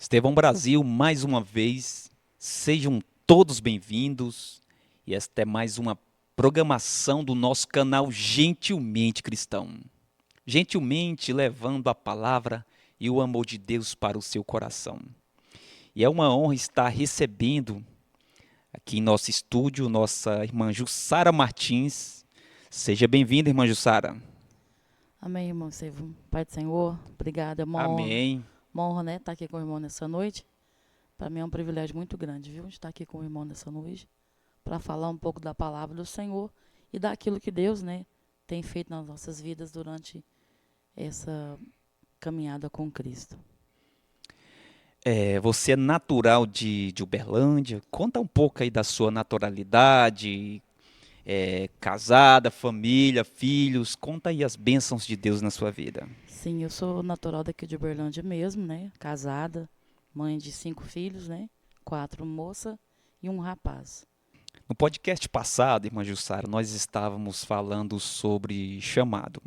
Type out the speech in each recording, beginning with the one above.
Estevão Brasil, mais uma vez, sejam todos bem-vindos. E esta é mais uma programação do nosso canal Gentilmente Cristão. Gentilmente levando a palavra e o amor de Deus para o seu coração. E é uma honra estar recebendo aqui em nosso estúdio nossa irmã Jussara Martins. Seja bem-vinda, irmã Jussara. Amém, irmão Estevão. Pai do Senhor, obrigada. É Amém. uma honra, né, estar aqui com o irmão nessa noite. Para mim é um privilégio muito grande, viu, estar aqui com o irmão nessa noite, para falar um pouco da palavra do Senhor e daquilo que Deus, né, tem feito nas nossas vidas durante essa caminhada com Cristo. Você é natural de Uberlândia. Conta um pouco aí da sua naturalidade, casada, família, filhos. Conta aí as bênçãos de Deus na sua vida. Sim, eu sou natural daqui de Uberlândia mesmo, né, casada, mãe de 5 filhos, né, 4 moças e um rapaz. No podcast passado, irmã Jussara, nós estávamos falando sobre chamado.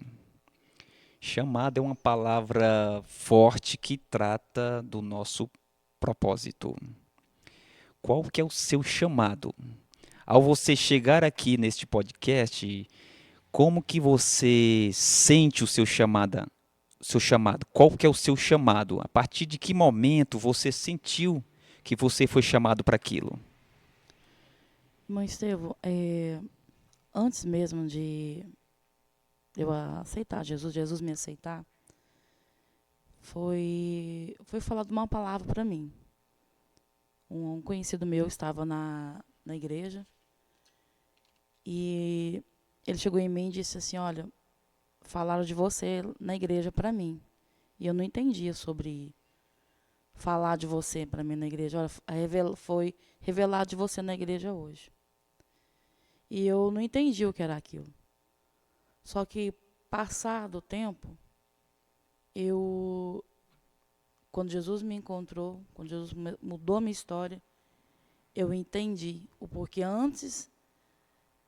Chamado é uma palavra forte que trata do nosso propósito. Qual que é o seu chamado? Ao você chegar aqui neste podcast, como que você sente o seu chamado? Qual que é o seu chamado? A partir de que momento você sentiu que você foi chamado para aquilo? Irmão Estevão, antes mesmo de eu aceitar Jesus me aceitar, foi falado uma palavra para mim. Um conhecido meu estava na igreja e ele chegou em mim e disse assim: Olha, falaram de você na igreja para mim. E eu não entendia sobre falar de você para mim na igreja. Olha, foi revelado de você na igreja hoje. E eu não entendi o que era aquilo. Só que, passado o tempo, eu quando Jesus me encontrou, quando Jesus mudou a minha história, eu entendi o porquê antes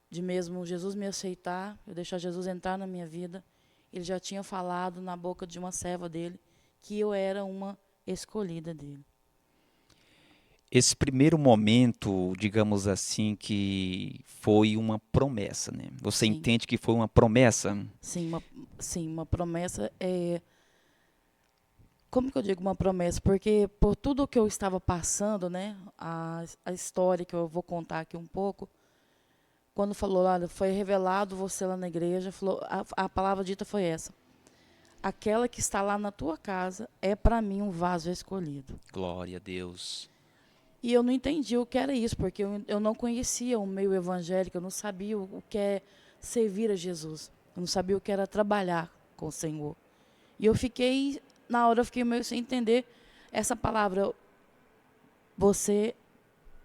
de mesmo Jesus me aceitar, eu deixar Jesus entrar na minha vida, ele já tinha falado na boca de uma serva dele que eu era uma escolhida dele. Esse primeiro momento, digamos assim, que foi uma promessa, né? Você Sim, entende que foi uma promessa? sim, uma promessa é. Como que eu digo uma promessa? Porque por tudo que eu estava passando, né, a história que eu vou contar aqui um pouco, quando falou lá, foi revelado você lá na igreja, falou, a palavra dita foi essa: aquela que está lá na tua casa é para mim um vaso escolhido. Glória a Deus. E eu não entendi o que era isso, porque eu não conhecia o meio evangélico, eu não sabia o que é servir a Jesus, eu não sabia o que era trabalhar com o Senhor. E eu fiquei, na hora eu fiquei meio sem entender essa palavra. Você,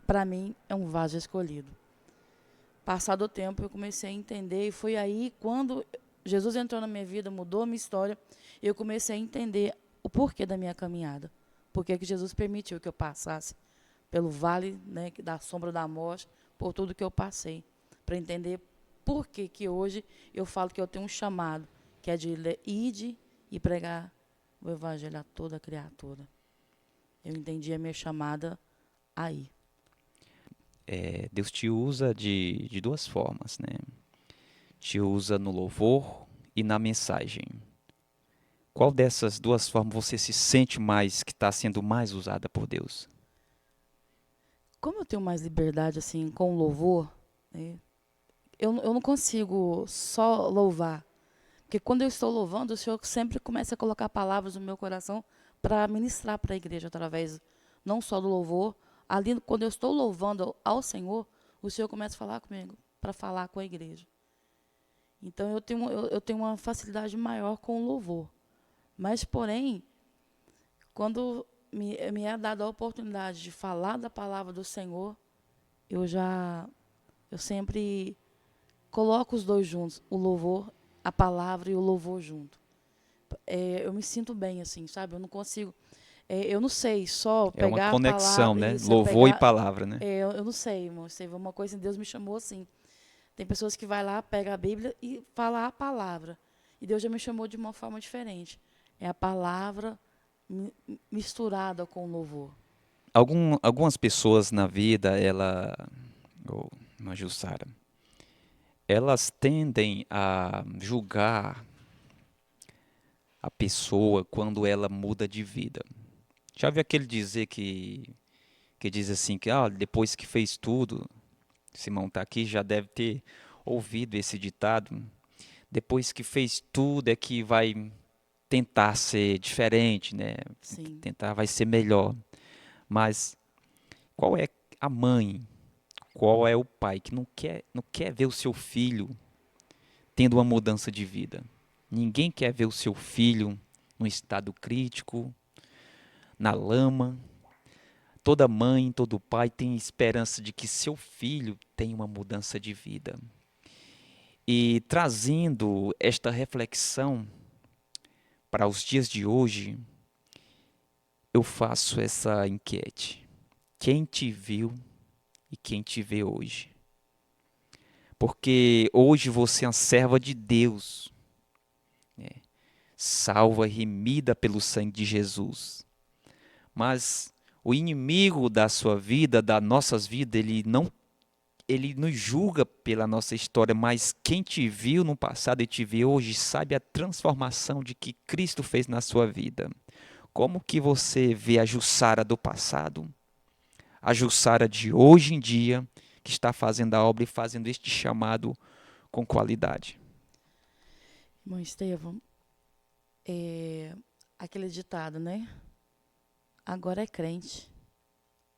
para mim, é um vaso escolhido. Passado o tempo, eu comecei a entender, e foi aí quando Jesus entrou na minha vida, mudou a minha história, eu comecei a entender o porquê da minha caminhada. Por que Jesus permitiu que eu passasse pelo vale, né, da sombra da morte, por tudo que eu passei. Para entender por que que hoje eu falo que eu tenho um chamado, que é de ir e pregar o evangelho a toda criatura. Eu entendi a minha chamada aí. Deus te usa de duas formas, né? Te usa no louvor e na mensagem. Qual dessas duas formas você se sente mais que está sendo mais usada por Deus? Como eu tenho mais liberdade assim com o louvor, né, eu não consigo só louvar. Porque quando eu estou louvando, o Senhor sempre começa a colocar palavras no meu coração para ministrar para a igreja através não só do louvor. Ali, quando eu estou louvando ao Senhor, o Senhor começa a falar comigo, para falar com a igreja. Então eu tenho uma facilidade maior com o louvor. Mas, porém, quando me é dada a oportunidade de falar da palavra do Senhor, eu já eu sempre coloco os dois juntos, o louvor, a palavra e o louvor junto. Eu me sinto bem assim, sabe? Eu não consigo, eu não sei só É uma pegar a conexão, palavra, né? isso é Louvor e pegar, palavra, né? eu não sei, irmão, isso é uma coisa que Deus me chamou assim. Tem pessoas que vai lá, pega a Bíblia e fala a palavra. E Deus já me chamou de uma forma diferente. É a palavra misturada com louvor. Algumas pessoas na vida, ô, irmã Jussara, elas tendem a julgar a pessoa quando ela muda de vida. Já viu aquele dizer que diz assim que depois que fez tudo, Simão está aqui, já deve ter ouvido esse ditado. Depois que fez tudo é que vai tentar ser diferente, né? Sim. Tentar vai ser melhor. Mas qual é a mãe, qual é o pai que não quer ver o seu filho tendo uma mudança de vida? Ninguém quer ver o seu filho num estado crítico, na lama. Toda mãe, todo pai tem esperança de que seu filho tenha uma mudança de vida. E trazendo esta reflexão para os dias de hoje, eu faço essa enquete. Quem te viu e quem te vê hoje? Porque hoje você é uma serva de Deus, né? Salva, remida pelo sangue de Jesus. Mas o inimigo da sua vida, das nossas vidas, ele nos julga pela nossa história, mas quem te viu no passado e te vê hoje sabe a transformação de que Cristo fez na sua vida. Como que você vê a Jussara do passado, a Jussara de hoje em dia, que está fazendo a obra e fazendo este chamado com qualidade? Irmão Estevão, é aquele ditado, né? Agora é crente.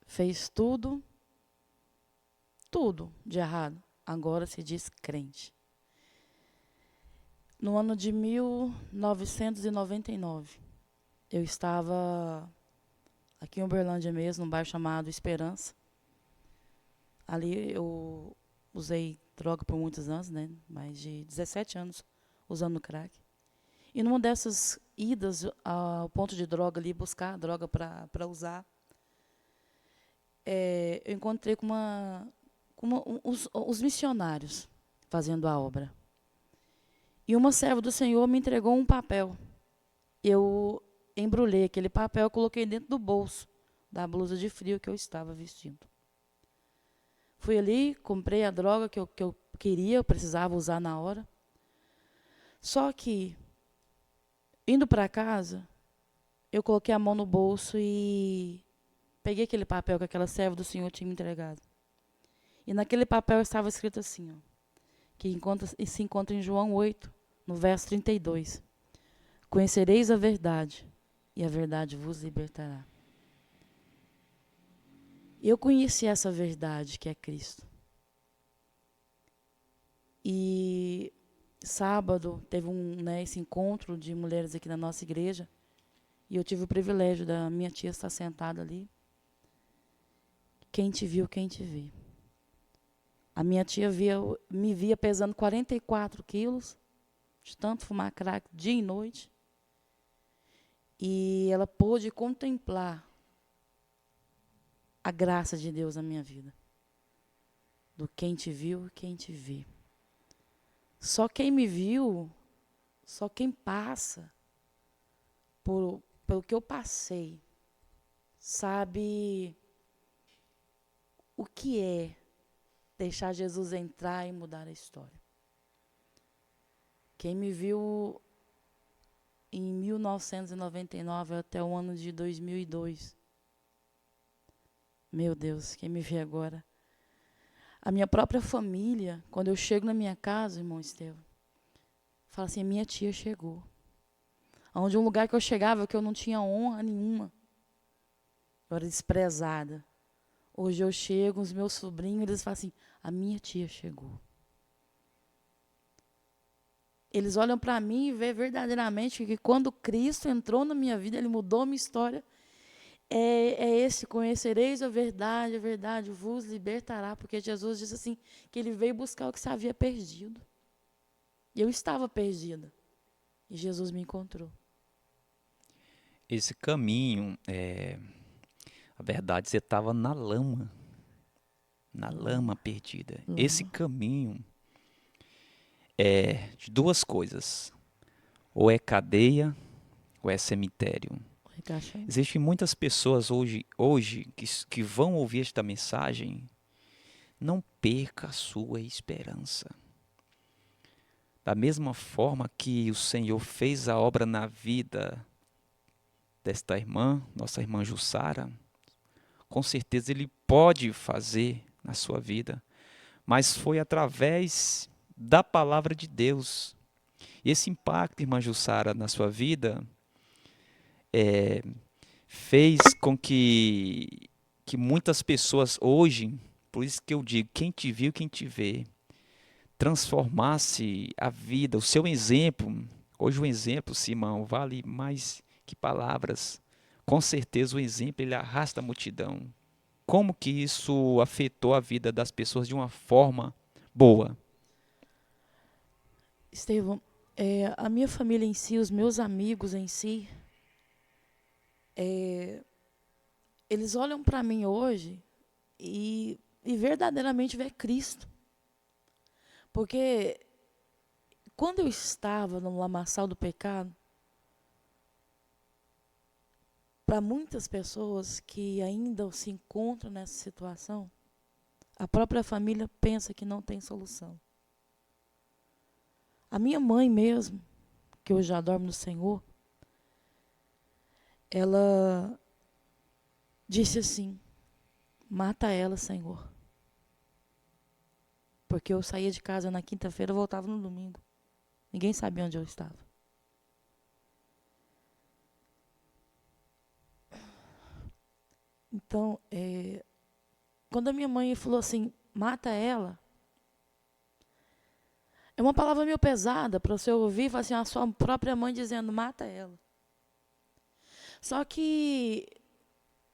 Fez tudo de errado. Agora se diz crente. No ano de 1999, eu estava aqui em Uberlândia mesmo, num bairro chamado Esperança. Ali eu usei droga por muitos anos, né? Mais de 17 anos usando crack. E numa dessas idas ao ponto de droga ali, buscar droga para usar, eu encontrei os missionários fazendo a obra. E uma serva do Senhor me entregou um papel. Eu embrulhei aquele papel, coloquei dentro do bolso da blusa de frio que eu estava vestindo. Fui ali, comprei a droga que eu queria, eu precisava usar na hora. Só que, indo para casa, eu coloquei a mão no bolso e peguei aquele papel que aquela serva do Senhor tinha me entregado. E naquele papel estava escrito assim, ó, se encontra em João 8, no verso 32. Conhecereis a verdade, e a verdade vos libertará. Eu conheci essa verdade, que é Cristo. E sábado teve esse encontro de mulheres aqui na nossa igreja, e eu tive o privilégio da minha tia estar sentada ali. Quem te viu, quem te vê. A minha tia me via pesando 44 quilos, de tanto fumar crack dia e noite. E ela pôde contemplar a graça de Deus na minha vida. Do quem te viu, quem te vê. Só quem me viu, só quem passa pelo que eu passei, sabe o que é deixar Jesus entrar e mudar a história. Quem me viu em 1999 até o ano de 2002. Meu Deus, quem me vê agora? A minha própria família, quando eu chego na minha casa, irmão Estevão, fala assim, minha tia chegou. Onde um lugar que eu chegava que eu não tinha honra nenhuma. Eu era desprezada. Hoje eu chego, os meus sobrinhos, eles falam assim, a minha tia chegou. Eles olham para mim e veem verdadeiramente que quando Cristo entrou na minha vida, Ele mudou a minha história. Conhecereis a verdade vos libertará. Porque Jesus disse assim, que Ele veio buscar o que se havia perdido. E eu estava perdida. E Jesus me encontrou. Esse caminho, a verdade, você estava na lama perdida. Esse Lama. caminho é de duas coisas: ou é cadeia ou é cemitério. Encaixando. Existem muitas pessoas hoje que vão ouvir esta mensagem. Não perca a sua esperança. Da mesma forma que o Senhor fez a obra na vida desta irmã, nossa irmã Jussara, com certeza Ele pode fazer na sua vida, mas foi através da palavra de Deus. E esse impacto, irmã Jussara, na sua vida, fez com que muitas pessoas hoje, por isso que eu digo, quem te viu, quem te vê, transformasse a vida, o seu exemplo. Hoje o exemplo, Simão, vale mais que palavras. Com certeza o exemplo ele arrasta a multidão. Como que isso afetou a vida das pessoas de uma forma boa? Estevão, a minha família em si, os meus amigos em si, eles olham para mim hoje e verdadeiramente vê Cristo. Porque quando eu estava no lamaçal do pecado, para muitas pessoas que ainda se encontram nessa situação, a própria família pensa que não tem solução. A minha mãe mesmo, que hoje já dorme no Senhor, ela disse assim: mata ela, Senhor. Porque eu saía de casa na quinta-feira e voltava no domingo. Ninguém sabia onde eu estava. Então, quando a minha mãe falou assim, mata ela, é uma palavra meio pesada para você ouvir, falar assim, a sua própria mãe dizendo, mata ela. Só que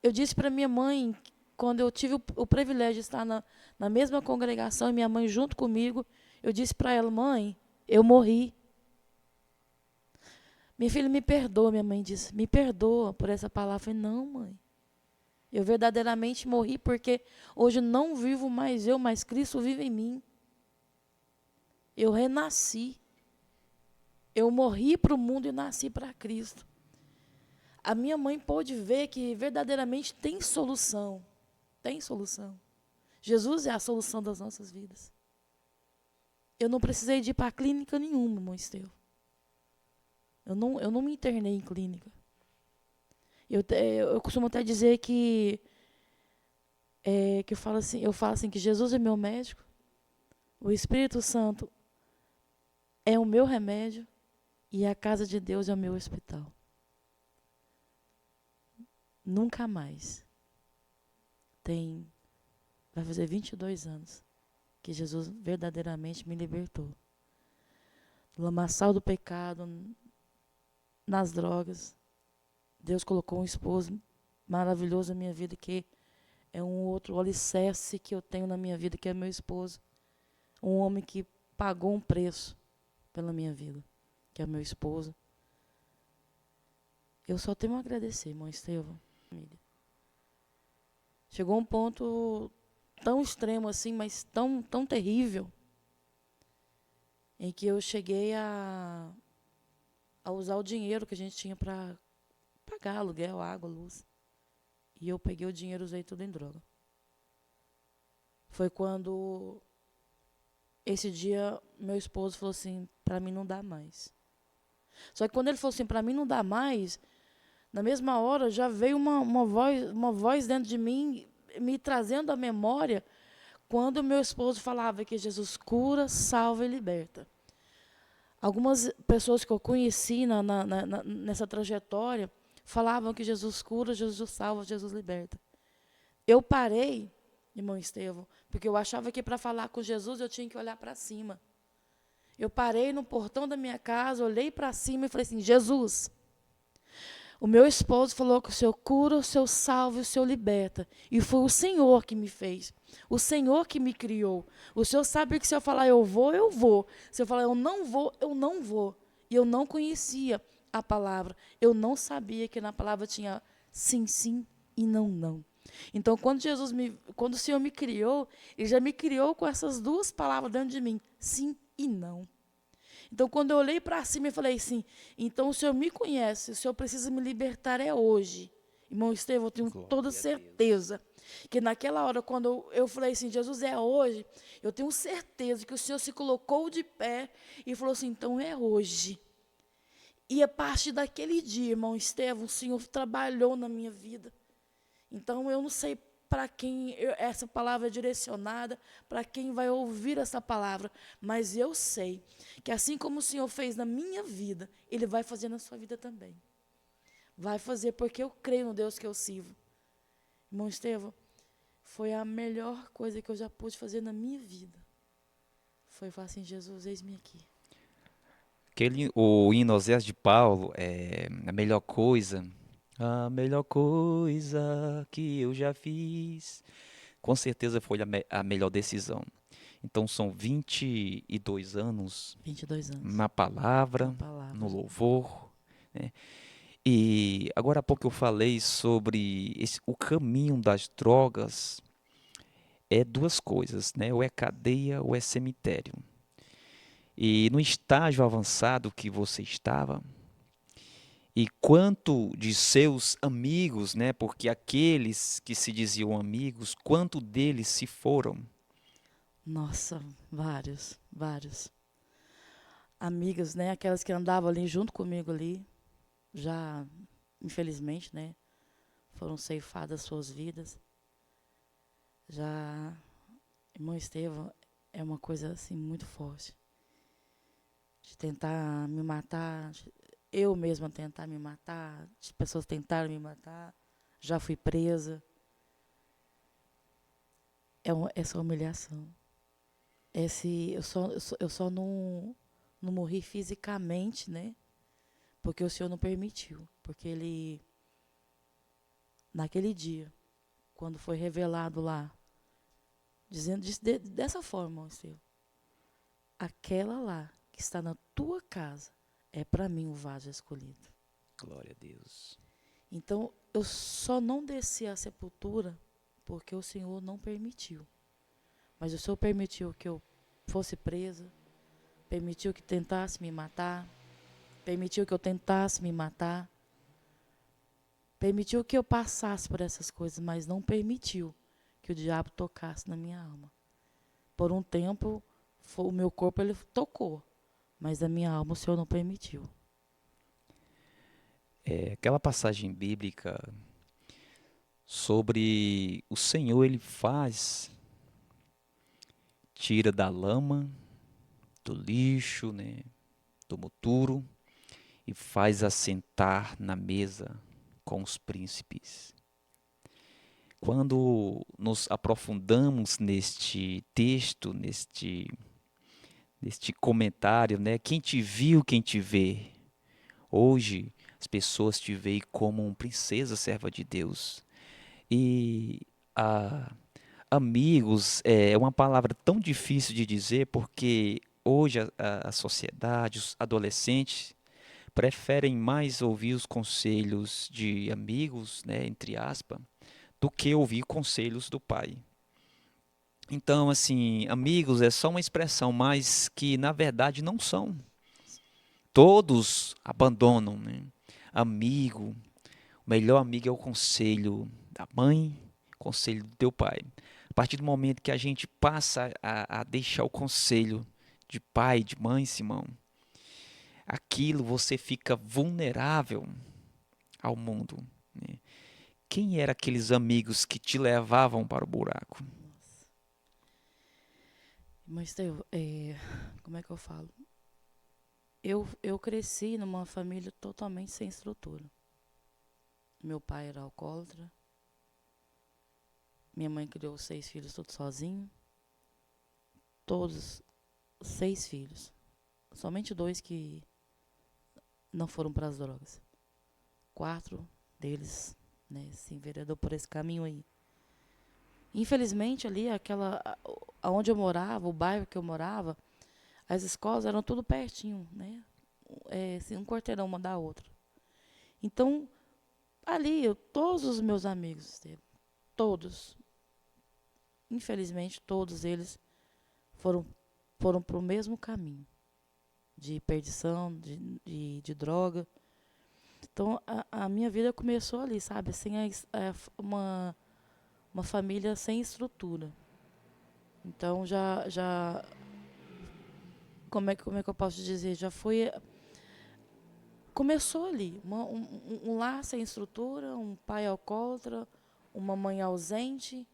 eu disse para minha mãe, quando eu tive o privilégio de estar na mesma congregação, e minha mãe junto comigo, eu disse para ela, mãe, eu morri. Minha filha, me perdoa, minha mãe disse, me perdoa por essa palavra. Eu falei, não, mãe. Eu verdadeiramente morri porque hoje não vivo mais eu, mas Cristo vive em mim. Eu renasci. Eu morri para o mundo e nasci para Cristo. A minha mãe pôde ver que verdadeiramente tem solução. Tem solução. Jesus é a solução das nossas vidas. Eu não precisei de ir para clínica nenhuma, irmão Estevão. Eu não me internei em clínica. Eu costumo até dizer que eu falo assim que Jesus é meu médico, o Espírito Santo é o meu remédio e a casa de Deus é o meu hospital. Nunca mais. Vai fazer 22 anos que Jesus verdadeiramente me libertou. Do lamaçal do pecado, nas drogas. Deus colocou um esposo maravilhoso na minha vida, que é um outro alicerce que eu tenho na minha vida, que é meu esposo. Um homem que pagou um preço pela minha vida, que é meu esposo. Eu só tenho a agradecer, irmão Estevão. Chegou um ponto tão extremo assim, mas tão terrível, em que eu cheguei a usar o dinheiro que a gente tinha para pagar aluguel, água, luz. E eu peguei o dinheiro e usei tudo em droga. Foi quando, esse dia, meu esposo falou assim, para mim não dá mais. Só que quando ele falou assim, para mim não dá mais, na mesma hora já veio uma voz dentro de mim, me trazendo à memória, quando meu esposo falava que Jesus cura, salva e liberta. Algumas pessoas que eu conheci nessa trajetória falavam que Jesus cura, Jesus salva, Jesus liberta. Eu parei, irmão Estevão, porque eu achava que para falar com Jesus eu tinha que olhar para cima. Eu parei no portão da minha casa, olhei para cima e falei assim, Jesus, o meu esposo falou que o Senhor cura, o Senhor salva e o Senhor liberta. E foi o Senhor que me fez. O Senhor que me criou. O Senhor sabe que se eu falar eu vou, eu vou. Se eu falar eu não vou, eu não vou. E eu não conhecia a palavra. Eu não sabia que na palavra tinha sim, sim e não, não. Então, quando o Senhor me criou, Ele já me criou com essas duas palavras dentro de mim, sim e não. Então, quando eu olhei para cima, eu falei assim, então o Senhor me conhece, o Senhor precisa me libertar é hoje. Irmão Estevão, eu tenho toda Glória a Deus. certeza que naquela hora, quando eu falei assim, Jesus, é hoje, eu tenho certeza que o Senhor se colocou de pé e falou assim, então é hoje. E a partir daquele dia, irmão Estevão, o Senhor trabalhou na minha vida. Então, eu não sei para quem essa palavra é direcionada, para quem vai ouvir essa palavra, mas eu sei que assim como o Senhor fez na minha vida, Ele vai fazer na sua vida também. Vai fazer porque eu creio no Deus que eu sirvo. Irmão Estevão, foi a melhor coisa que eu já pude fazer na minha vida. Foi falar assim, Jesus, eis-me aqui. O hino Osés de Paulo é a melhor coisa que eu já fiz. Com certeza foi a melhor decisão. Então são 22 anos 22 anos, na na palavra, no palavra. louvor, né? E agora há pouco eu falei sobre o caminho das drogas é duas coisas, né? Ou é cadeia ou é cemitério. E no estágio avançado que você estava, e quanto de seus amigos, né? Porque aqueles que se diziam amigos, quanto deles se foram? Nossa, vários, vários. Amigas, né? Aquelas que andavam ali junto comigo ali, já, infelizmente, né? Foram ceifadas suas vidas. Já, irmão Estevão, é uma coisa assim muito forte. De tentar me matar, eu mesma tentar me matar, as pessoas tentaram me matar, já fui presa. Essa humilhação. Eu só não morri fisicamente, né? Porque o Senhor não permitiu. Porque Ele, naquele dia, quando foi revelado lá, dizendo dessa forma, Senhor, aquela lá que está na tua casa é para mim o vaso escolhido. Glória a Deus. Então, eu só não desci à sepultura porque o Senhor não permitiu. Mas o Senhor permitiu que eu fosse presa, permitiu que tentasse me matar, permitiu que eu tentasse me matar, permitiu que eu passasse por essas coisas, mas não permitiu que o diabo tocasse na minha alma. Por um tempo, o meu corpo ele tocou, mas a minha alma o Senhor não permitiu. É, aquela passagem bíblica sobre o Senhor, ele tira da lama, do lixo, né, do moturo e faz assentar na mesa com os príncipes. Quando nos aprofundamos neste texto, neste comentário, né, quem te viu, quem te vê. Hoje as pessoas te veem como uma princesa serva de Deus. E a amigos é uma palavra tão difícil de dizer porque hoje a sociedade, os adolescentes preferem mais ouvir os conselhos de amigos, né, entre aspas, do que ouvir conselhos do pai. Então, assim, amigos é só uma expressão, mas que na verdade não são. Todos abandonam, né? Amigo, o melhor amigo é o conselho da mãe, conselho do teu pai. A partir do momento que a gente passa a deixar o conselho de pai, de mãe, Simão, aquilo você fica vulnerável ao mundo, né? Quem eram aqueles amigos que te levavam para o buraco? Mas, Teo, como é que eu falo? Eu cresci numa família totalmente sem estrutura. Meu pai era alcoólatra. Minha mãe criou 6 filhos todos sozinho. Todos 6 filhos. Somente 2 que não foram para as drogas. 4 deles, né, se enveredou por esse caminho aí. Infelizmente ali, aonde eu morava, o bairro que eu morava, as escolas eram tudo pertinho, né? Assim, um quarteirão uma da outra. Então, ali, todos os meus amigos, todos, infelizmente, todos eles foram para o mesmo caminho. de perdição, de droga. Então, a minha vida começou ali, sabe? Assim, uma família sem estrutura. Então, como é que eu posso dizer? Começou ali. Um lar sem estrutura, um pai alcoólatra, uma mãe ausente.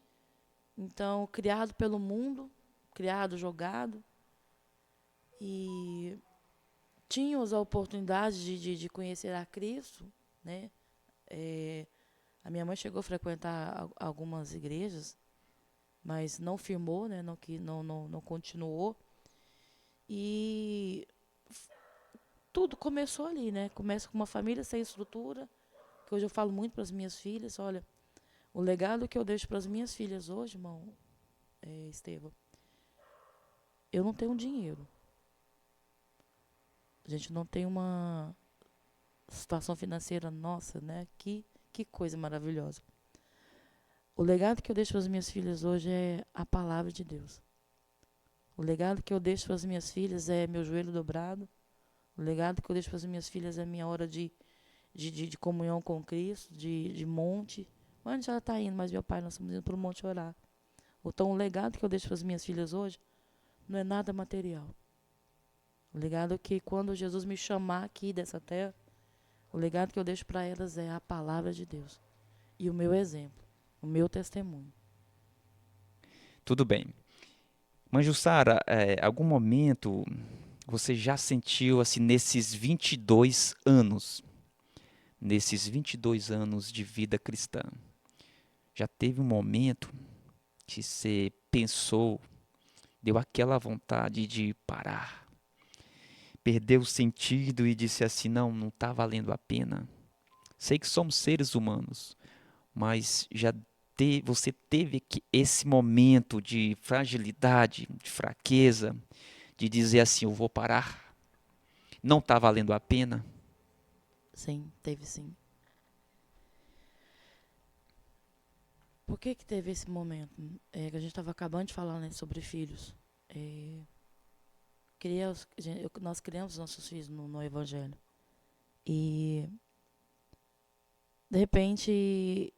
Então, criado pelo mundo, criado, jogado. E tínhamos a oportunidade de conhecer a Cristo, né? A minha mãe chegou a frequentar algumas igrejas, mas não firmou, né? Não continuou. E tudo começou ali, né? Começa com uma família sem estrutura, que hoje eu falo muito para as minhas filhas. Olha, o legado que eu deixo para as minhas filhas hoje, irmão, Estevão, eu não tenho dinheiro. A gente não tem uma situação financeira nossa, né? Que coisa maravilhosa. O legado que eu deixo para as minhas filhas hoje é a palavra de Deus. O legado que eu deixo para as minhas filhas é meu joelho dobrado. O legado que eu deixo para as minhas filhas é minha hora de comunhão com Cristo, de monte. Onde ela está indo? Mas meu pai, nós estamos indo para o monte orar. Então, o legado que eu deixo para as minhas filhas hoje não é nada material. O legado é que quando Jesus me chamar aqui dessa terra, o legado que eu deixo para elas é a palavra de Deus. E o meu exemplo, o meu testemunho. Tudo bem. Mãe Jussara, algum momento você já sentiu, assim, nesses 22 anos de vida cristã, já teve um momento que você pensou, deu aquela vontade de parar, perdeu o sentido e disse assim, não está valendo a pena. Sei que somos seres humanos, mas você teve esse momento de fragilidade, de fraqueza, de dizer assim, eu vou parar, não está valendo a pena? Sim, teve sim. Por que teve esse momento? Que a gente estava acabando de falar, né, sobre filhos. Nós criamos nossos filhos no Evangelho. E, de repente,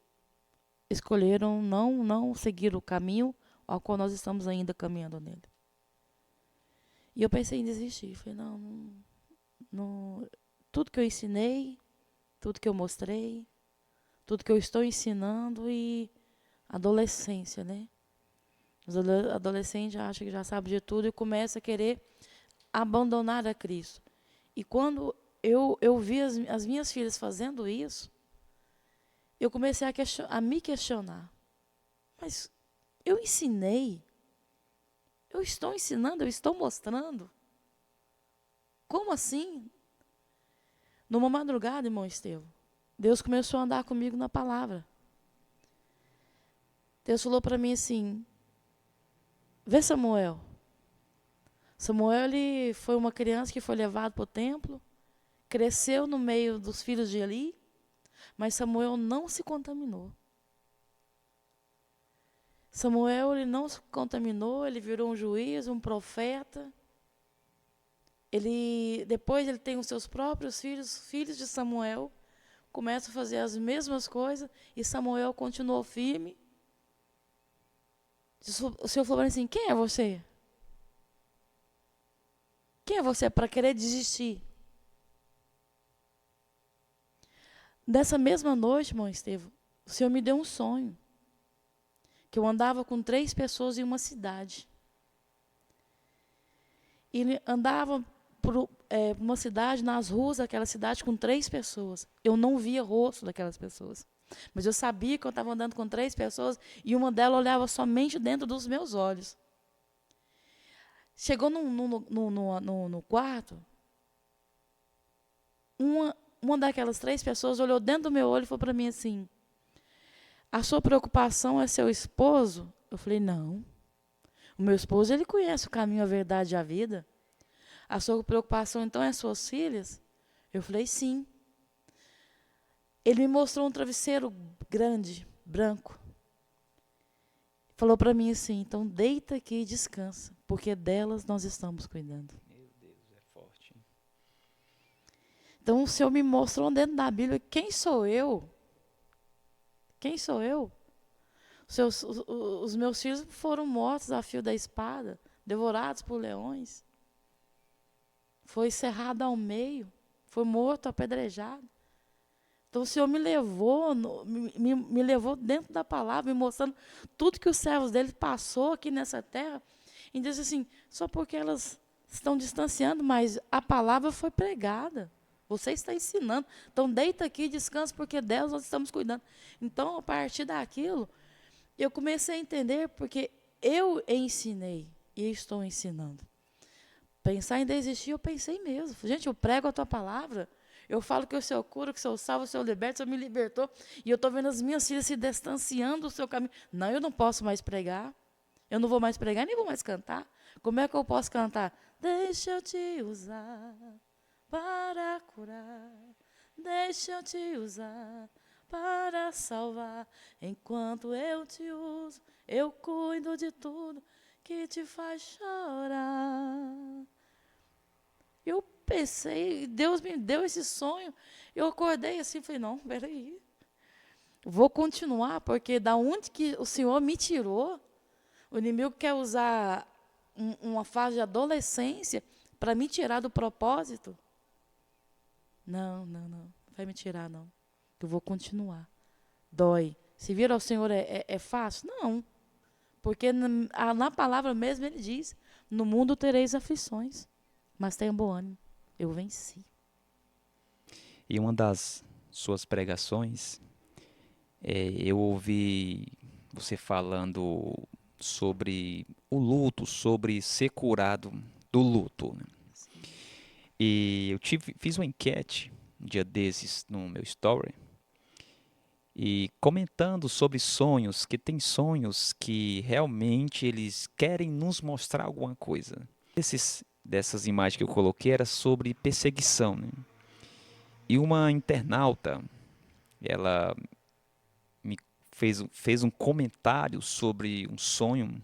escolheram não seguir o caminho ao qual nós estamos ainda caminhando nele. E eu pensei em desistir. Falei, não, tudo que eu ensinei, tudo que eu mostrei, tudo que eu estou ensinando e adolescência, né? Os adolescentes acham que já sabe de tudo e começa a querer abandonar a Cristo. E quando eu vi as minhas filhas fazendo isso, eu comecei a me questionar. Mas eu ensinei, eu estou ensinando, eu estou mostrando. Como assim? Numa madrugada, irmão Estevão, Deus começou a andar comigo na palavra. Deus falou para mim assim, vê Samuel. Samuel, ele foi uma criança que foi levado para o templo, cresceu no meio dos filhos de Eli, mas Samuel não se contaminou. Samuel, ele não se contaminou, ele virou um juiz, um profeta. Depois ele tem os seus próprios filhos, filhos de Samuel, começa a fazer as mesmas coisas, e Samuel continuou firme. O Senhor falou assim, quem é você? Quem é você para querer desistir? Nessa mesma noite, irmão Estevão, o Senhor me deu um sonho. Que eu andava com 3 pessoas em uma cidade. E ele andava por uma cidade, nas ruas daquela cidade, com 3 pessoas. Eu não via o rosto daquelas pessoas. Mas eu sabia que eu estava andando com 3 pessoas e uma delas olhava somente dentro dos meus olhos. Chegou no quarto, uma daquelas 3 pessoas olhou dentro do meu olho e falou para mim assim, a sua preocupação é seu esposo? Eu falei, não. O meu esposo, ele conhece o caminho, a verdade e a vida. A sua preocupação, então, é suas filhas? Eu falei, sim. Ele me mostrou um travesseiro grande, branco. Falou para mim assim, então deita aqui e descansa, porque delas nós estamos cuidando. Meu Deus, é forte. Então o Senhor me mostrou dentro da Bíblia quem sou eu. Quem sou eu? Os meus filhos foram mortos a fio da espada, devorados por leões. Foi cerrado ao meio, foi morto, apedrejado. Então o Senhor me levou, me levou dentro da palavra, me mostrando tudo que os servos dele passou aqui nessa terra. E diz assim, só porque elas estão distanciando, mas a palavra foi pregada. Você está ensinando. Então deita aqui, descansa, porque Deus nós estamos cuidando. Então, a partir daquilo, eu comecei a entender, porque eu ensinei e estou ensinando. Pensar em desistir, eu pensei mesmo. Gente, eu prego a tua palavra. Eu falo que o Senhor cura, que o Senhor salva, o Senhor liberta, o Senhor me libertou. E eu estou vendo as minhas filhas se distanciando do seu caminho. Não, eu não posso mais pregar. Eu não vou mais pregar, nem vou mais cantar. Como é que eu posso cantar? Deixa eu te usar para curar. Deixa eu te usar para salvar. Enquanto eu te uso, eu cuido de tudo que te faz chorar. Eu pensei, Deus me deu esse sonho. Eu acordei assim, falei, não, peraí. Vou continuar, porque da onde que o Senhor me tirou, o inimigo quer usar uma fase de adolescência para me tirar do propósito. Não, não, não. Não vai me tirar, não. Eu vou continuar. Dói. Se vir ao Senhor é fácil? Não. Porque na palavra mesmo ele diz, no mundo tereis aflições, mas tenham bom ânimo. Eu venci. E uma das suas pregações, eu ouvi você falando sobre o luto, sobre ser curado do luto, né? Sim. E eu fiz uma enquete um dia desses no meu story e comentando sobre sonhos, que tem sonhos que realmente eles querem nos mostrar alguma coisa. Dessas imagens que eu coloquei era sobre perseguição, né? E uma internauta, ela me fez um comentário sobre um sonho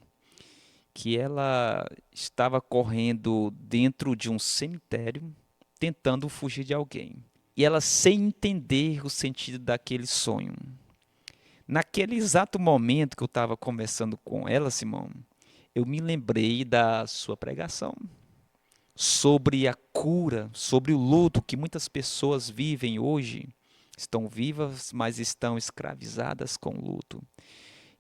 que ela estava correndo dentro de um cemitério tentando fugir de alguém. E ela sem entender o sentido daquele sonho. Naquele exato momento que eu estava conversando com ela, Simão, eu me lembrei da sua pregação sobre a cura, sobre o luto que muitas pessoas vivem hoje. Estão vivas, mas estão escravizadas com o luto.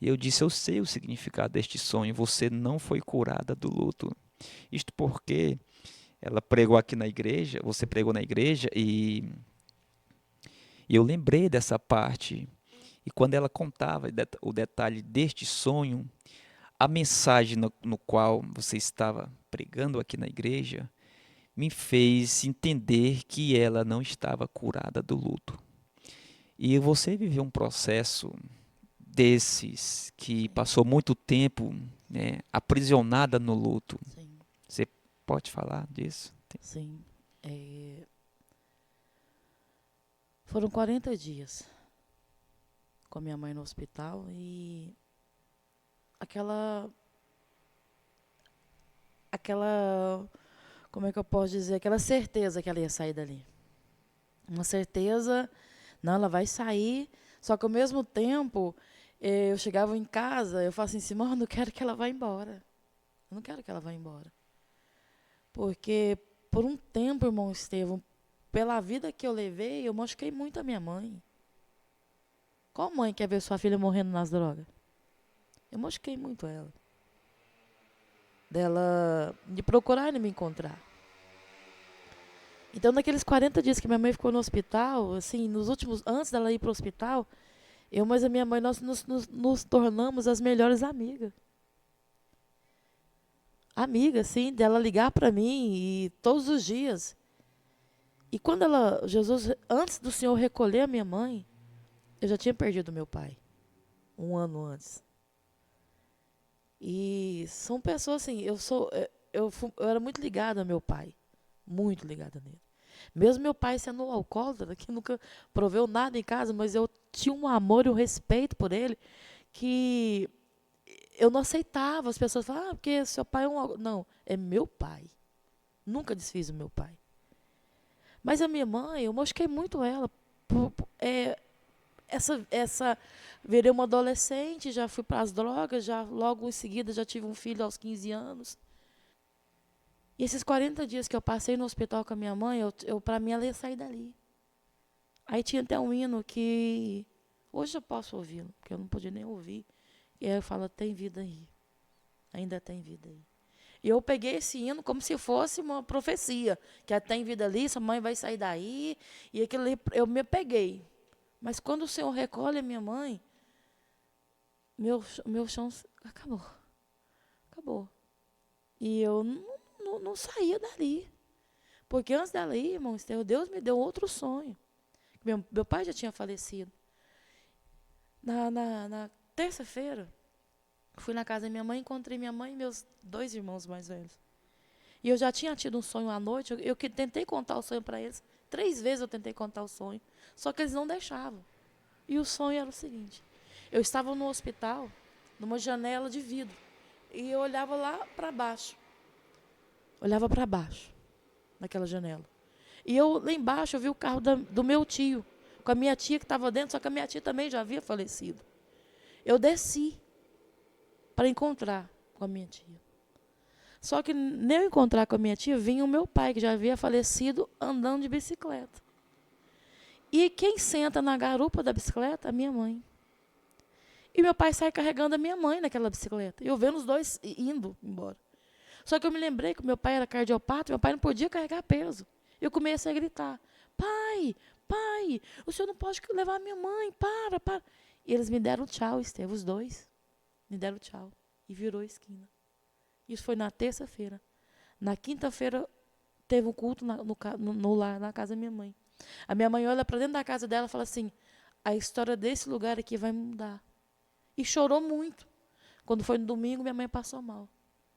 E eu disse, eu sei o significado deste sonho, você não foi curada do luto. Isto porque ela pregou aqui na igreja, você pregou na igreja e eu lembrei dessa parte. E quando ela contava o detalhe deste sonho, a mensagem no qual você estava pregando aqui na igreja me fez entender que ela não estava curada do luto. E você viveu um processo desses que Sim. passou muito tempo, né, aprisionada no luto. Sim. Você pode falar disso? Sim. Foram 40 dias com a minha mãe no hospital e aquela, como é que eu posso dizer, aquela certeza que ela ia sair dali. Uma certeza, não, ela vai sair, só que ao mesmo tempo, eu chegava em casa, eu falava assim, Simão, eu não quero que ela vá embora. Eu não quero que ela vá embora. Porque por um tempo, irmão Estevão, pela vida que eu levei, eu machuquei muito a minha mãe. Qual mãe quer ver sua filha morrendo nas drogas? Eu machuquei muito ela. Dela de procurar e me encontrar. Então, naqueles 40 dias que minha mãe ficou no hospital, assim, nos últimos, antes dela ir para o hospital, eu mais a minha mãe, nós nos tornamos as melhores amigas. Amiga, assim, dela ligar para mim e todos os dias. E quando Jesus, antes do Senhor recolher a minha mãe, eu já tinha perdido meu pai, um ano antes. E são pessoas assim, eu era muito ligada ao meu pai, muito ligada nele. Mesmo meu pai sendo um alcoólatra, que nunca proveu nada em casa, mas eu tinha um amor e um respeito por ele, que eu não aceitava. As pessoas falavam, porque seu pai é um alcoólatra. Não, é meu pai. Nunca desfiz o meu pai. Mas a minha mãe, eu mosquei muito ela. Virei uma adolescente, já fui para as drogas, já logo em seguida já tive um filho aos 15 anos. E esses 40 dias que eu passei no hospital com a minha mãe, para mim ela ia sair dali. Aí tinha até um hino que hoje eu posso ouvi-lo, porque eu não podia nem ouvir. E aí eu falo, tem vida aí. Ainda tem vida aí. E eu peguei esse hino como se fosse uma profecia, que tem vida ali, sua mãe vai sair daí, e aquilo ali eu me peguei. Mas quando o Senhor recolhe a minha mãe, meu chão acabou. Acabou. E eu não saía dali. Porque antes dela ir, irmão, Deus me deu outro sonho. Meu pai já tinha falecido. Na terça-feira, fui na casa da minha mãe, encontrei minha mãe e meus 2 irmãos mais velhos. E eu já tinha tido um sonho à noite, eu tentei contar o sonho para eles. 3 vezes eu tentei contar o sonho, só que eles não deixavam. E o sonho era o seguinte: eu estava no hospital, numa janela de vidro, e eu olhava lá para baixo. Olhava para baixo, naquela janela. E eu, lá embaixo, eu vi o carro do meu tio, com a minha tia que estava dentro, só que a minha tia também já havia falecido. Eu desci para encontrar com a minha tia. Só que nem eu encontrar com a minha tia, vinha o meu pai, que já havia falecido, andando de bicicleta. E quem senta na garupa da bicicleta? A minha mãe. E meu pai sai carregando a minha mãe naquela bicicleta. E eu vendo os dois indo embora. Só que eu me lembrei que meu pai era cardiopata, meu pai não podia carregar peso. Eu comecei a gritar: pai, pai, o senhor não pode levar a minha mãe, para. E eles me deram tchau, Esteve, os dois. Me deram tchau. E virou a esquina. Isso foi na terça-feira. Na quinta-feira, teve um culto na casa da minha mãe. A minha mãe olha para dentro da casa dela e fala assim: a história desse lugar aqui vai mudar. E chorou muito. Quando foi no domingo, minha mãe passou mal.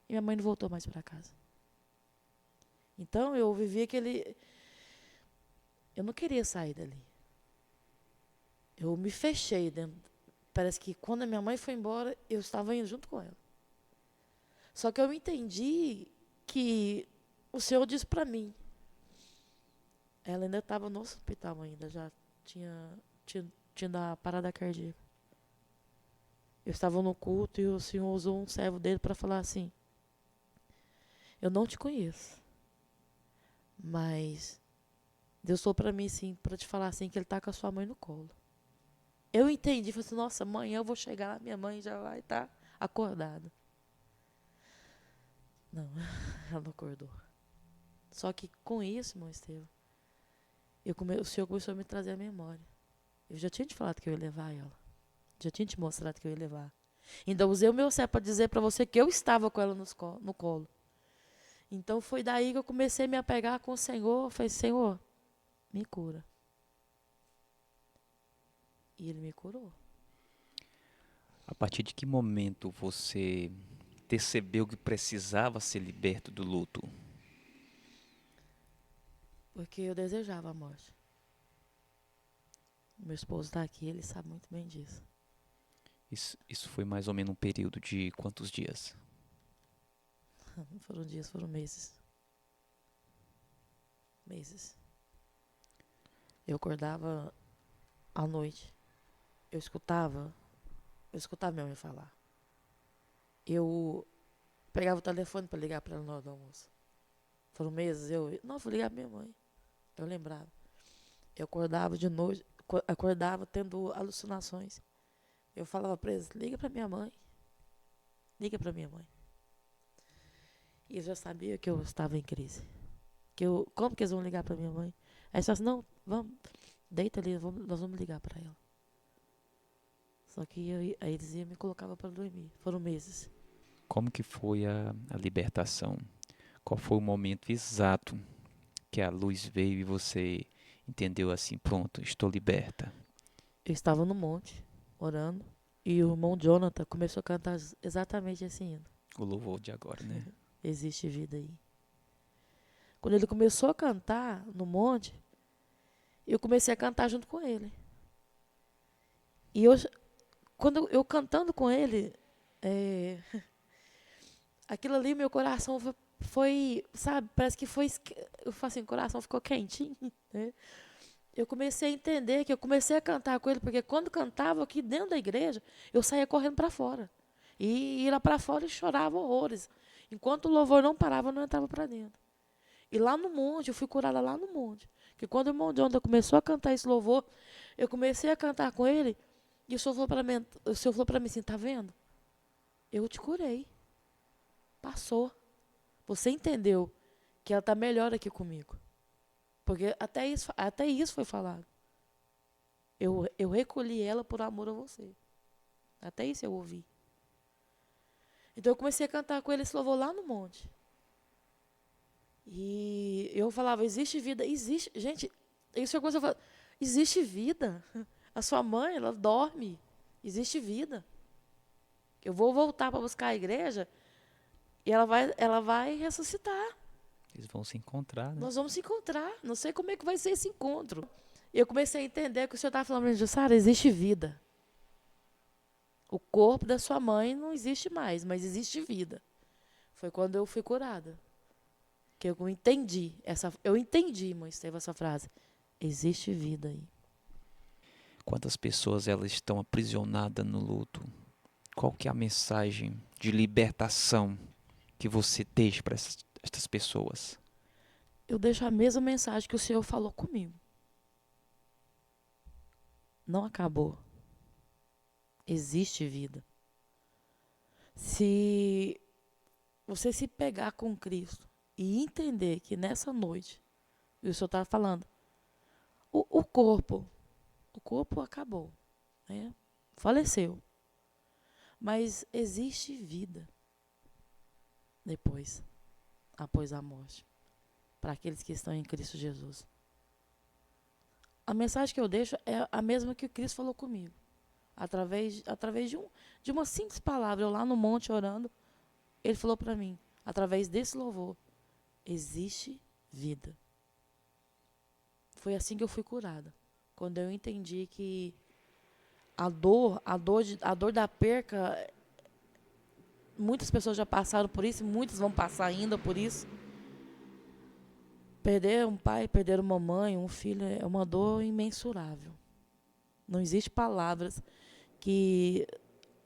E minha mãe não voltou mais para casa. Então, eu vivi aquele... Eu não queria sair dali. Eu me fechei dentro. Parece que quando a minha mãe foi embora, eu estava indo junto com ela. Só que eu entendi que o Senhor disse para mim. Ela ainda estava no hospital ainda, já tinha da parada cardíaca. Eu estava no culto e o Senhor usou um servo dele para falar assim: eu não te conheço, mas Deus falou para mim assim, para te falar assim, que ele está com a sua mãe no colo. Eu entendi, falei assim: nossa, amanhã eu vou chegar lá, minha mãe já vai estar acordada. Não, ela não acordou. Só que com isso, irmão Estevão, o Senhor começou a me trazer a memória. Eu já tinha te falado que eu ia levar ela. Já tinha te mostrado que eu ia levar. Ainda usei o meu céu para dizer para você que eu estava com ela no colo. Então foi daí que eu comecei a me apegar com o Senhor. Eu falei: Senhor, me cura. E Ele me curou. A partir de que momento você percebeu que precisava ser liberto do luto? Porque eu desejava a morte. Meu esposo está aqui, ele sabe muito bem disso. Isso foi mais ou menos um período de quantos dias? Não foram dias, foram meses. Meses. Eu acordava à noite. Eu escutava minha mãe falar. Eu pegava o telefone para ligar para ela na hora do almoço. Foram meses, não, vou ligar para minha mãe. Eu lembrava. Eu acordava de noite, acordava tendo alucinações. Eu falava para eles: liga para minha mãe. Liga para minha mãe. E eu já sabia que eu estava em crise. Como que eles vão ligar para minha mãe? Aí eles falaram assim: não, vamos, deita ali, nós vamos ligar para ela. Só que aí eles iam me colocavam para dormir. Foram meses. Como que foi a libertação? Qual foi o momento exato que a luz veio e você entendeu assim: pronto, estou liberta? Eu estava no monte, orando, e o irmão Jonathan começou a cantar exatamente esse hino. O louvor de agora, né? Existe vida aí. Quando ele começou a cantar no monte, eu comecei a cantar junto com ele. E quando eu cantando com ele, aquilo ali, meu coração foi, sabe, parece que foi, eu falo assim, o coração ficou quentinho, né? Eu comecei a entender que eu comecei a cantar com ele, porque quando cantava aqui dentro da igreja, eu saía correndo para fora. E ia lá para fora e chorava horrores. Enquanto o louvor não parava, eu não entrava para dentro. E lá no monte, eu fui curada lá no monte. Porque quando o irmão Jonathan começou a cantar esse louvor, eu comecei a cantar com ele, e o Senhor falou para mim assim, tá vendo? Eu te curei. Passou. Você entendeu que ela está melhor aqui comigo. Porque até isso foi falado. Eu recolhi ela por amor a você. Até isso eu ouvi. Então eu comecei a cantar com ele esse louvor lá no monte. E eu falava, existe vida? Existe. Gente, isso é coisa que eu falo. Existe vida. A sua mãe, ela dorme. Existe vida. Eu vou voltar para buscar a igreja e ela vai ressuscitar. Eles vão se encontrar, né? Nós vamos se encontrar. Não sei como é que vai ser esse encontro. E eu comecei a entender que o senhor estava falando para mim, Jussara, existe vida. O corpo da sua mãe não existe mais, mas existe vida. Foi quando eu fui curada. Que eu entendi. Eu entendi, irmão Estevão, essa frase. Existe vida aí. Quantas pessoas elas estão aprisionadas no luto? Qual que é a mensagem de libertação que você deixa para estas pessoas? Eu deixo a mesma mensagem que o Senhor falou comigo. Não acabou. Existe vida. Se você se pegar com Cristo e entender que nessa noite, e o Senhor está falando, o corpo acabou, né? Faleceu. Mas existe vida depois, após a morte, para aqueles que estão em Cristo Jesus. A mensagem que eu deixo é a mesma que o Cristo falou comigo. Através de uma simples palavra, eu lá no monte orando, ele falou para mim, através desse louvor, existe vida. Foi assim que eu fui curada. Quando eu entendi que a dor da perca, muitas pessoas já passaram por isso, muitas vão passar ainda por isso. Perder um pai, perder uma mãe, um filho, é uma dor imensurável. Não existe palavras que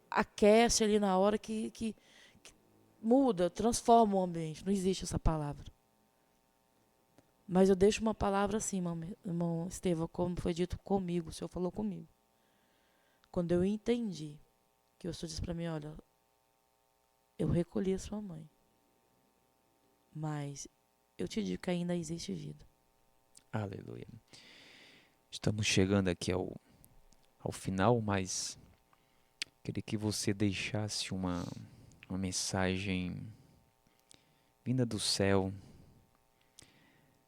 aquece ali na hora que muda, transforma o ambiente. Não existe essa palavra. Mas eu deixo uma palavra assim, irmão Estevão, como foi dito comigo, o Senhor falou comigo. Quando eu entendi, que o Senhor disse para mim, olha, eu recolhi a sua mãe, mas eu te digo que ainda existe vida. Aleluia. Estamos chegando aqui ao final, mas queria que você deixasse uma mensagem vinda do céu,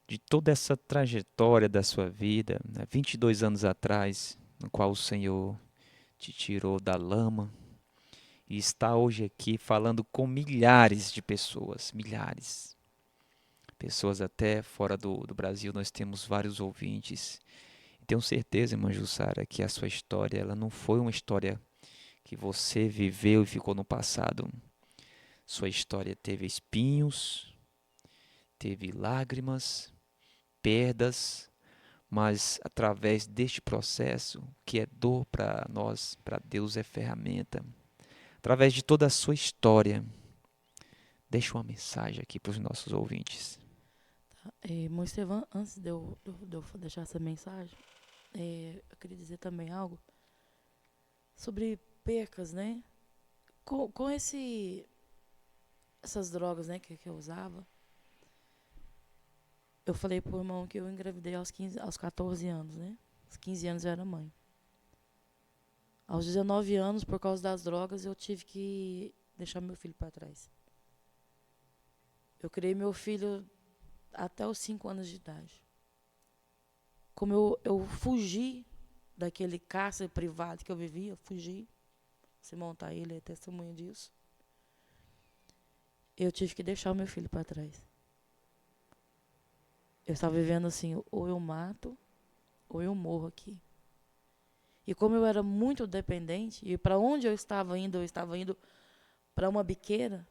de toda essa trajetória da sua vida, né, 22 anos atrás, no qual o Senhor te tirou da lama e está hoje aqui falando com milhares de pessoas, milhares. Pessoas até fora do Brasil, nós temos vários ouvintes. E tenho certeza, irmã Jussara, que a sua história ela não foi uma história que você viveu e ficou no passado. Sua história teve espinhos, teve lágrimas, perdas, mas através deste processo, que é dor para nós, para Deus é ferramenta. Através de toda a sua história, deixa uma mensagem aqui para os nossos ouvintes. Irmão Estevão, antes de eu deixar essa mensagem, eu queria dizer também algo sobre percas, né? Com essas drogas, né, que eu usava, eu falei pro irmão que eu engravidei aos 14 anos, né? Aos 15 anos eu era mãe. Aos 19 anos, por causa das drogas, eu tive que deixar meu filho para trás. Eu criei meu filho até os 5 anos de idade. Como eu fugi daquele cárcere privado que eu vivia, fugi. Se montar ele é testemunha disso. Eu tive que deixar o meu filho para trás. Eu estava vivendo assim, ou eu mato, ou eu morro aqui. E como eu era muito dependente, e para onde eu estava indo para uma biqueira,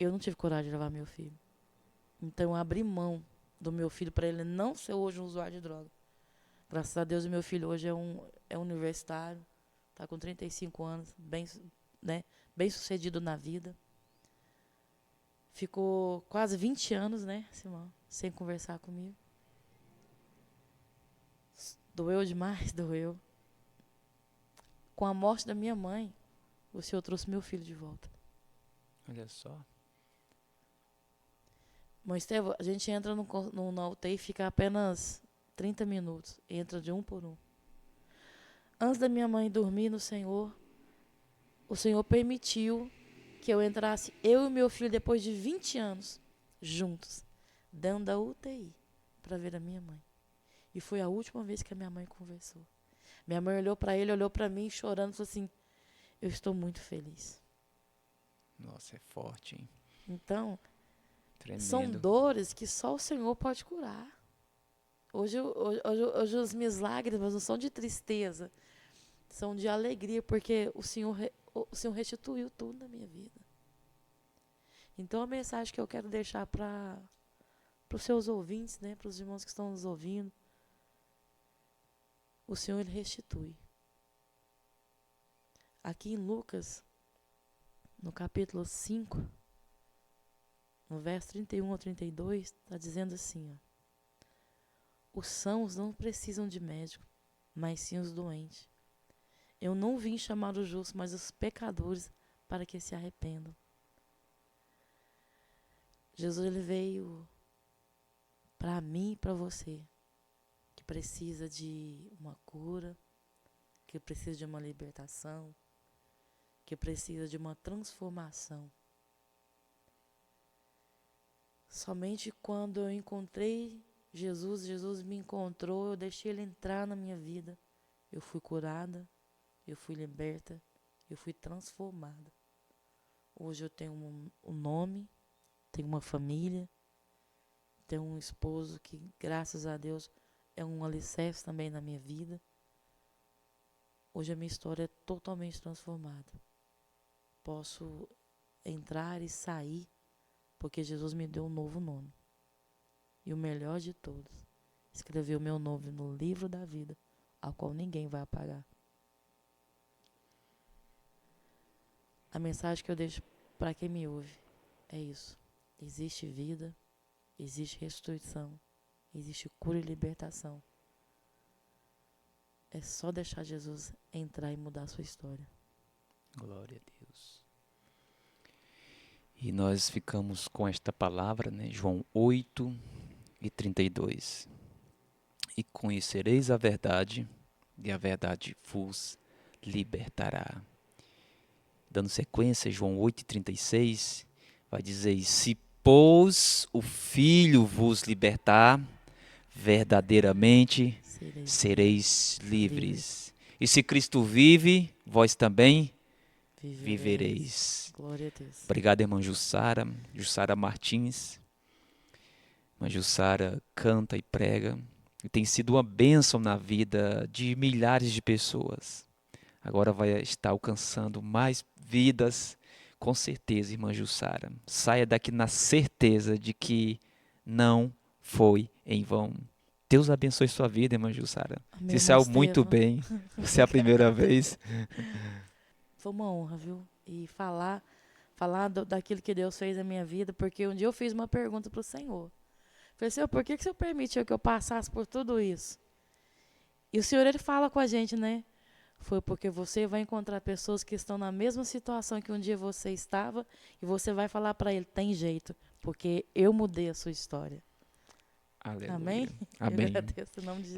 eu não tive coragem de levar meu filho. Então eu abri mão do meu filho para ele não ser hoje um usuário de droga. Graças a Deus, o meu filho hoje é universitário, está com 35 anos, né, bem sucedido na vida. Ficou quase 20 anos, né, Simão, sem conversar comigo. Doeu demais, doeu. Com a morte da minha mãe, o Senhor trouxe meu filho de volta. Olha só. Mas, Estevão, a gente entra na UTI e fica apenas 30 minutos. Entra de um por um. Antes da minha mãe dormir no Senhor, o Senhor permitiu que eu entrasse, eu e meu filho, depois de 20 anos, juntos, dentro da UTI, para ver a minha mãe. E foi a última vez que a minha mãe conversou. Minha mãe olhou para ele, olhou para mim, chorando, falou assim, eu estou muito feliz. Nossa, é forte, hein? Então, são Tremendo. dores que só o Senhor pode curar. Hoje as minhas lágrimas não são de tristeza, são de alegria, porque o Senhor restituiu tudo na minha vida. Então, a mensagem que eu quero deixar para os seus ouvintes, né, para os irmãos que estão nos ouvindo, o Senhor, Ele restitui. Aqui em Lucas, no capítulo 5, no verso 31 ao 32, está dizendo assim, ó, os sãos não precisam de médico, mas sim os doentes. Eu não vim chamar os justos, mas os pecadores, para que se arrependam. Jesus, ele veio para mim e para você, que precisa de uma cura, que precisa de uma libertação, que precisa de uma transformação. Somente quando eu encontrei Jesus, Jesus me encontrou, eu deixei Ele entrar na minha vida. Eu fui curada, eu fui liberta, eu fui transformada. Hoje eu tenho um nome, tenho uma família, tenho um esposo que, graças a Deus, é um alicerce também na minha vida. Hoje a minha história é totalmente transformada. Posso entrar e sair, porque Jesus me deu um novo nome. E o melhor de todos, escreveu meu nome no livro da vida, ao qual ninguém vai apagar. A mensagem que eu deixo para quem me ouve é isso. Existe vida, existe restituição, existe cura e libertação. É só deixar Jesus entrar e mudar a sua história. Glória a Deus. E nós ficamos com esta palavra, né? João 8:32. E conhecereis a verdade, e a verdade vos libertará. Dando sequência, João 8:36 vai dizer: se pois o Filho vos libertar, verdadeiramente sereis livres. E se Cristo vive, vós também vivereis. Glória a Deus. Obrigado, irmã Jussara Martins. Irmã Jussara canta e prega e tem sido uma bênção na vida de milhares de pessoas. Agora vai estar alcançando mais vidas, com certeza, irmã Jussara. Saia daqui na certeza de que não foi em vão. Deus abençoe sua vida, irmã Jussara. Amém, Você saiu irmão muito Estevão. bem. Você é a primeira vez. Foi uma honra, viu? E falar daquilo que Deus fez na minha vida, porque um dia eu fiz uma pergunta para o Senhor. Falei, Senhor, por que o Senhor permitiu que eu passasse por tudo isso? E o Senhor, Ele fala com a gente, né? Foi porque você vai encontrar pessoas que estão na mesma situação que um dia você estava e você vai falar para ele, tem jeito, porque eu mudei a sua história. Aleluia. Amém? Amém. Eu agradeço em nome de Jesus.